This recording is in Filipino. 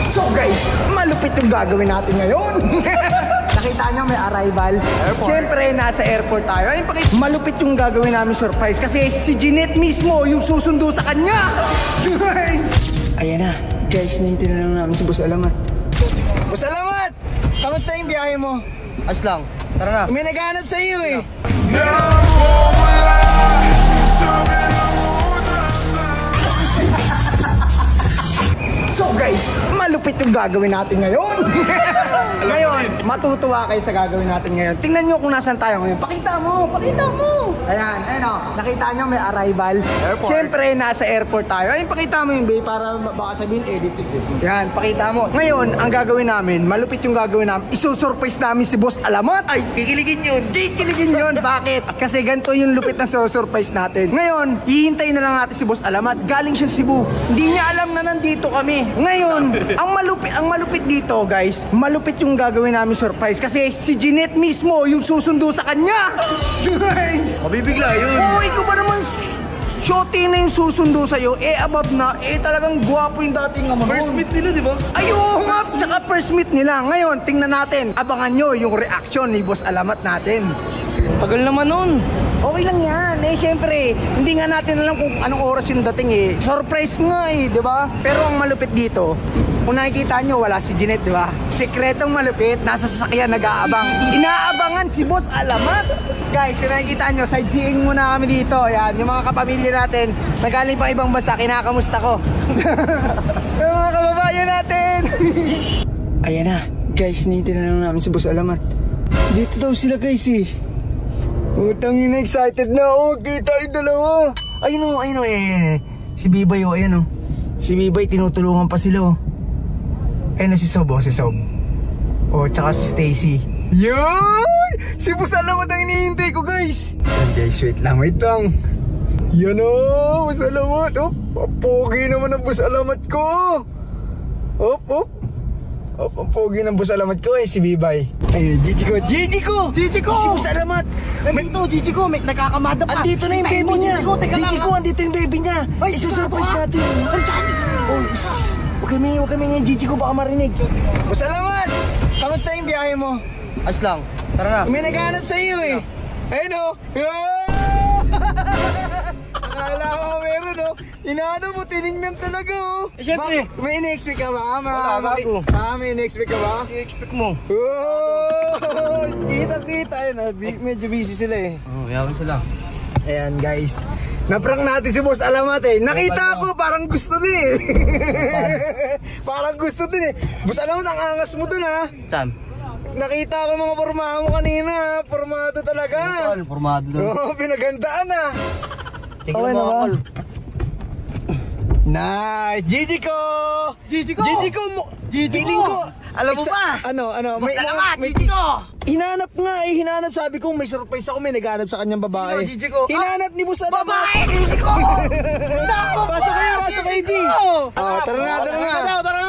So guys, malupit yung gagawin natin ngayon. Nakita nyo may arrival. Siyempre, nasa airport tayo. Ayun, malupit yung gagawin namin surprise kasi si Jeanette mismo yung susundo sa kanya. Ayan na, guys, nahitin na lang namin si Boss Alamat. Boss Alamat! Kamusta yung biyahe mo? As lang, tara na. May naghahanap sa iyo eh. So guys, malupit yung gagawin natin ngayon. Ngayon, matutuwa kayo sa gagawin natin ngayon. Tingnan nyo kung nasan tayo ngayon. Pakita mo, pakita mo. Ayan, ayun o. Nakita nyo may arrival. Airport. Siyempre, nasa airport tayo. Ayun, pakita mo yung bay para baka sabihin edited. Ayan, pakita mo. Ngayon, ang gagawin namin, malupit yung gagawin namin. Isusurprise namin si Boss Alamat. Ay, kikiligin yun. Kikiligin yun. Bakit? Kasi ganito yung lupit na susurprise natin. Ngayon, hihintayin na lang natin si Boss Alamat. Galing siya Cebu. Hindi niya alam na nandito kami. Ngayon, ang malupit dito, guys, malupit yung gagawin namin surprise kasi si Jeanette mismo yung susundo sa kanya. Mabibigla yun. Oo, ikaw ba naman shorty na yung susundo sa'yo, above na, talagang guwapo yung dating naman. First meet nila, di ba? Ay, oo nga, tsaka first meet nila. Ngayon, tingnan natin, abangan nyo yung reaction ni Boss Alamat natin. Tagal naman nun. Okay lang yan, syempre, hindi nga natin alam kung anong oras yung dating Surprise nga di ba? Pero ang malupit dito, kung nakikita nyo, wala si Jeanette, di ba? Sekretong malupit, nasa sasakyan nag-aabang. Inaabangan si Boss Alamat. Guys, kung nakikita nyo, sightseeing muna kami dito. Yan, yung mga kapamilya natin, nagaling pang ibang bansa, kinakamusta ko. Yung mga kababayan natin. Ayan na, guys, nitin na lang namin si Boss Alamat. Dito daw sila, guys Utang yun, excited na ako. Kita yung dalawa. Ayun o, si Bibay ayan o. Si Bibay, tinutulungan pa sila Ayun na si Sob si Sob. Tsaka si Stacy. Yan! Si Boss Alamat ang hinihintay ko, guys. Yan, guys, wait lang. Yan o, Boss Alamat. Pogi naman ang Boss Alamat ko. Ang pogi ng Boss Alamat ko si Bibay. Ayun, Gigi ko! Si Boss Alamat! Nandito, Gigi ko, may nagkakamada pa. Andito na yung baby niya. Gigi ko, andito yung baby niya. Ay, isusurprise natin. Andiyan! Huwag kami nga, Gigi ko, baka marinig. Boss Alamat! Kamusta yung biyahe mo? As lang, tara na. May naghahanap sa iyo Ayun o! Akala ko meron Inaano mo, tinignan talaga Siyempre. May in-expect ka ba? Wala, bago. May in-expect ka ba? I-expect mo. Kita yun medyo busy sila Yaman sila. Ayan guys, naprank natin si Boss Alamat Nakita ko parang gusto din Parang gusto din Boss Alamat, ang angas mo dun Saan? Nakita ko mga pormahan mo kanina. Formado talaga. Formado dun. Pinagandaan Okay na ba? Nice! Gigi ko! Alam mo ba? Ano? Boss Alamat, Gigi ko! Hinanap nga hinanap. Sabi ko may surprise ako, may naghanap sa kanyang babae. Sino, Gigi ko? Hinanap ni Boss Alamat. Babae, Gigi ko! Pasok kayo, G! Tara na.